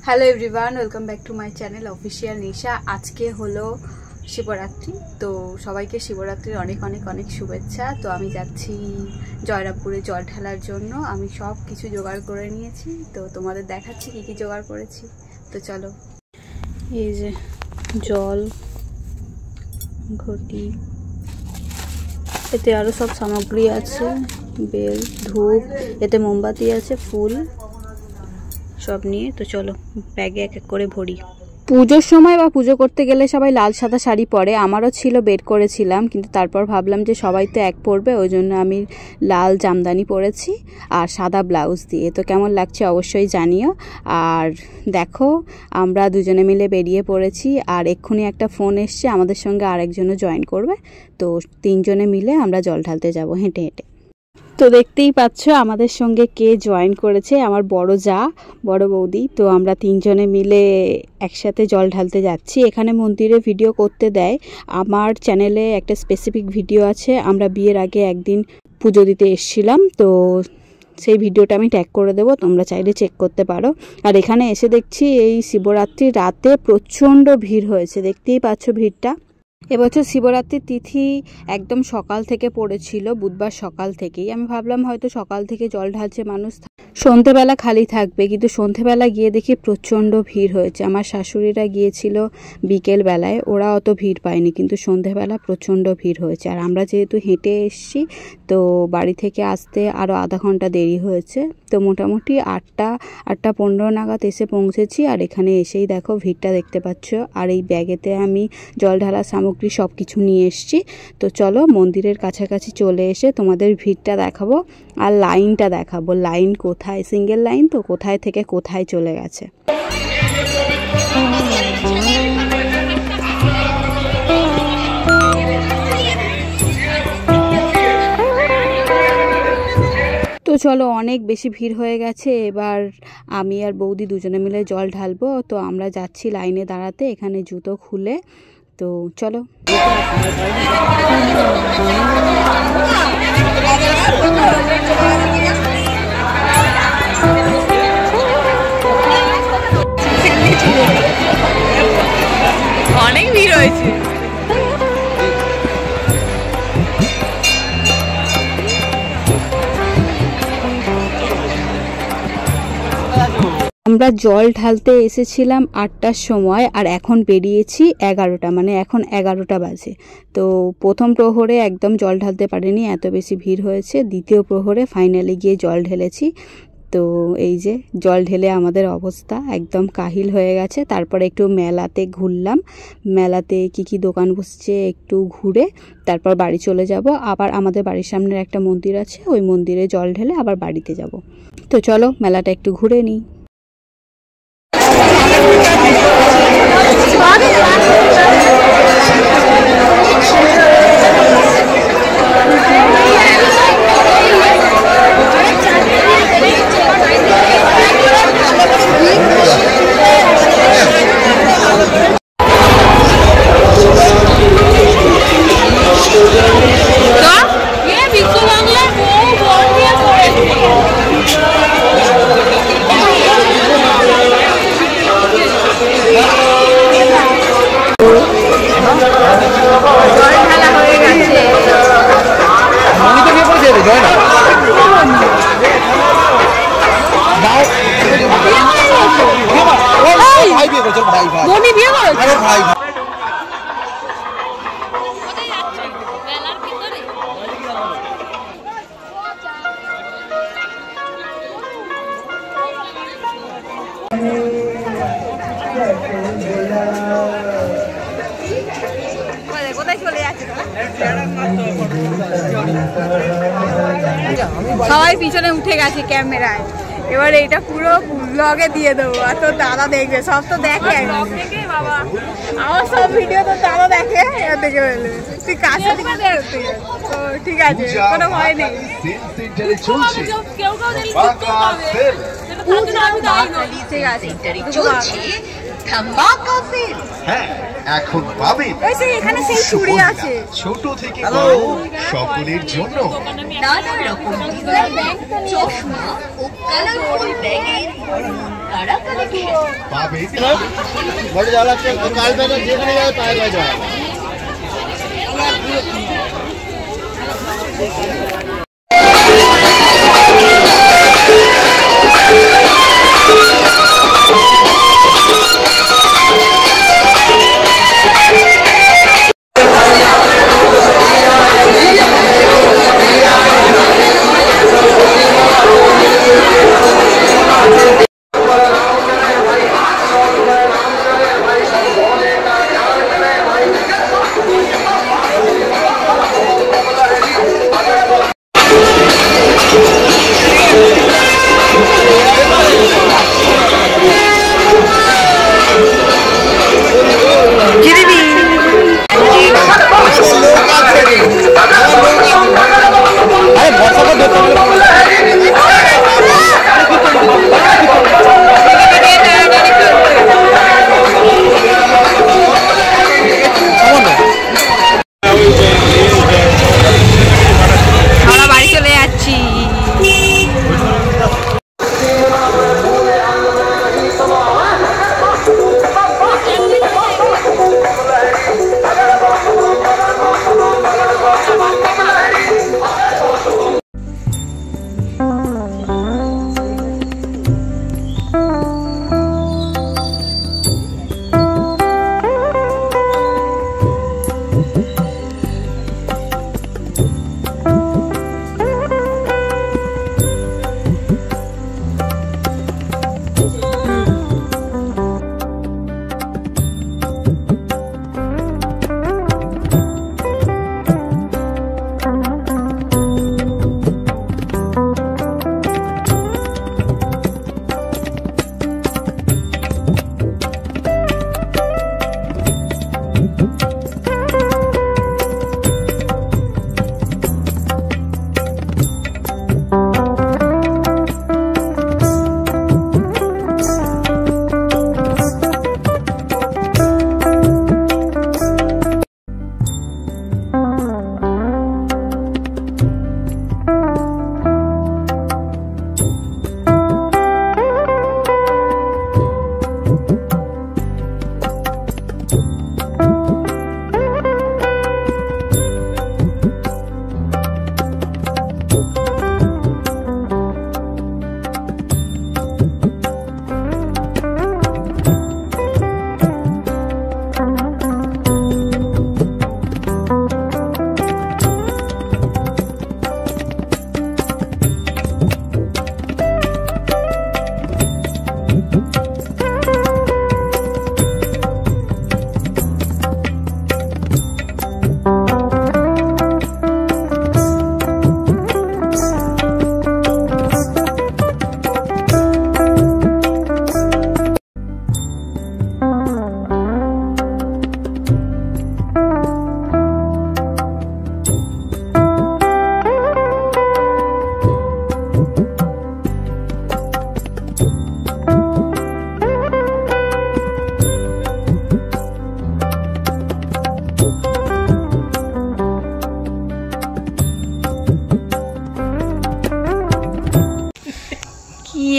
Hello everyone, welcome back to my channel official Nisha. আজকে হলো শিবরাত্রি, তো সবাইকে শিবরাত্রির অনেক অনেক অনেক শুভেচ্ছা। তো আমি যাচ্ছি জয়রামপুরে জল ঢালার জন্য। আমি সব কিছু জোগাড় করে নিয়েছি, তো তোমাদের দেখাচ্ছি কী কী জোগাড় করেছি। তো চলো। এই যে জল, ঘটি, এতে আরও সব সামগ্রী আছে, বেল, ধূপ, এতে মোমবাতি আছে, ফুল সব নিয়ে। তো চলো ব্যাগে এক এক করে ভরি। পুজোর সময় বা পুজো করতে গেলে সবাই লাল সাদা শাড়ি পরে, আমারও ছিল, বের করেছিলাম, কিন্তু তারপর ভাবলাম যে সবাই তো এক পরবে, ওই জন্য আমি লাল জামদানি পরেছি আর সাদা ব্লাউজ দিয়ে। তো কেমন লাগছে অবশ্যই জানিও। আর দেখো আমরা দুজনে মিলে বেরিয়ে পড়েছি, আর এক্ষুনি একটা ফোন এসছে, আমাদের সঙ্গে আরেকজনও জয়েন করবে। তো তিনজনে মিলে আমরা জল ঢালতে যাব হেঁটে হেঁটে। তো দেখতেই পাচ্ছ আমাদের সঙ্গে কে জয়েন করেছে, আমার বড় যা, বড় বৌদি। তো আমরা তিনজনে মিলে একসাথে জল ঢালতে যাচ্ছি। এখানে মন্দিরে ভিডিও করতে দেয়। আমার চ্যানেলে একটা স্পেসিফিক ভিডিও আছে, আমরা বিয়ের আগে একদিন পুজো দিতে এসেছিলাম, তো সেই ভিডিওটা আমি ট্যাগ করে দেবো, তোমরা চাইলে চেক করতে পারো। আর এখানে এসে দেখছি এই শিবরাত্রির রাতে প্রচণ্ড ভিড় হয়েছে, দেখতেই পাচ্ছ ভিড়টা। এবছর শিবরাত্রির তিথি একদম সকাল থেকে পড়েছিল, বুধবার সকাল থেকেই। আমি ভাবলাম হয়তো সকাল থেকে জল ঢালছে মানুষ, সন্ধেবেলা খালি থাকবে, কিন্তু সন্ধেবেলা গিয়ে দেখি প্রচণ্ড ভিড় হয়েছে। আমার শাশুড়িরা গিয়েছিল বিকেল বেলায়, ওরা অত ভিড় পায়নি, কিন্তু সন্ধেবেলা প্রচণ্ড ভিড় হয়েছে। আর আমরা যেহেতু হেঁটে এসছি, তো বাড়ি থেকে আসতে আরও আধা ঘন্টা দেরি হয়েছে। তো মোটামুটি 8টা 15 নাগাদ এসে পৌঁছেছি। আর এখানে এসেই দেখো ভিড়টা দেখতে পাচ্ছ। আর এই ব্যাগেতে আমি জল ঢালার সামগ্রী সব কিছু নিয়ে এসছি। তো চলো মন্দিরের কাছাকাছি চলে এসে তোমাদের ভিড়টা দেখাবো আর লাইনটা দেখাবো, লাইন কোথায়, সিঙ্গেল লাইন তো কোথায় থেকে কোথায় চলে গেছে। তো চলো অনেক বেশি ভিড় হয়ে গেছে, এবার আমি আর বৌদি দুজনে মিলে জল ঢালবো। তো আমরা যাচ্ছি লাইনে দাঁড়াতে, এখানে জুতো খুলে। তো চলো। অনেক ভিড় হয়েছে। আমরা জল ঢালতে এসেছিলাম 8টার সময়, আর এখন বেরিয়েছি 11টা, মানে এখন 11টা বাজে। তো প্রথম প্রহরে একদম জল ঢালতে পারিনি, এত বেশি ভিড় হয়েছে। দ্বিতীয় প্রহরে ফাইনালি গিয়ে জল ঢেলেছি। তো এই যে জল ঢেলে আমাদের অবস্থা একদম কাহিল হয়ে গেছে। তারপরে একটু মেলাতে ঘুরলাম, মেলাতে কি কি দোকান বসছে একটু ঘুরে তারপর বাড়ি চলে যাব। আবার আমাদের বাড়ির সামনের একটা মন্দির আছে, ওই মন্দিরে জল ঢেলে আবার বাড়িতে যাব। তো চলো মেলাটা একটু ঘুরে নিই। সবাই পিছনে উঠে গেছে ক্যামেরায়, এবার এইটা পুরো ব্লগে দিয়ে দেবো। আর তোর দাদা দেখবে, সব তো দেখে বাবা, আমার সব ভিডিও তো দাদা দেখে, এবার দেখে ফেলবে। তুই কাছে ঠিক আছে, কোনো ভয় নেই। ঠিক আছে ধামাকা সেল। হ্যাঁ, এখন পাবেন এখানে সেই চুড়ি আছে ছোট থেকে বড় সকলের জন্য নানা রকম ডিজাইন, চশমা ও কালারফুল ব্যাগের তারা কালেকশন পাবেন। বড় জ্বালাচ্ছে কাল বেলা যেখানে যায় পায়ে পায়ে যায়।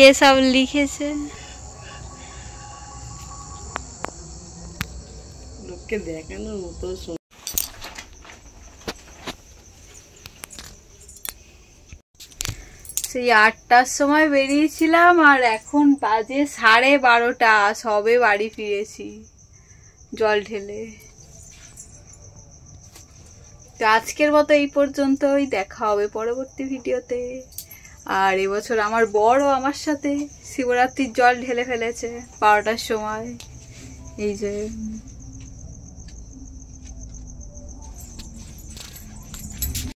ये सब लिखेছে লোককে দেখানোর মতো। সেই ৮টার সময় বেরিয়েছিলাম আর এখন বাজে 12:30, সবে বাড়ি ফিরেছি জল ঢেলে। তো আজকের মতো এই পর্যন্তই, দেখা হবে পরবর্তী ভিডিওতে। আর এবছর আমার বড় আমার সাথে শিবরাত্রির জল ঢেলে ফেলেছে 12টার সময়। এই যে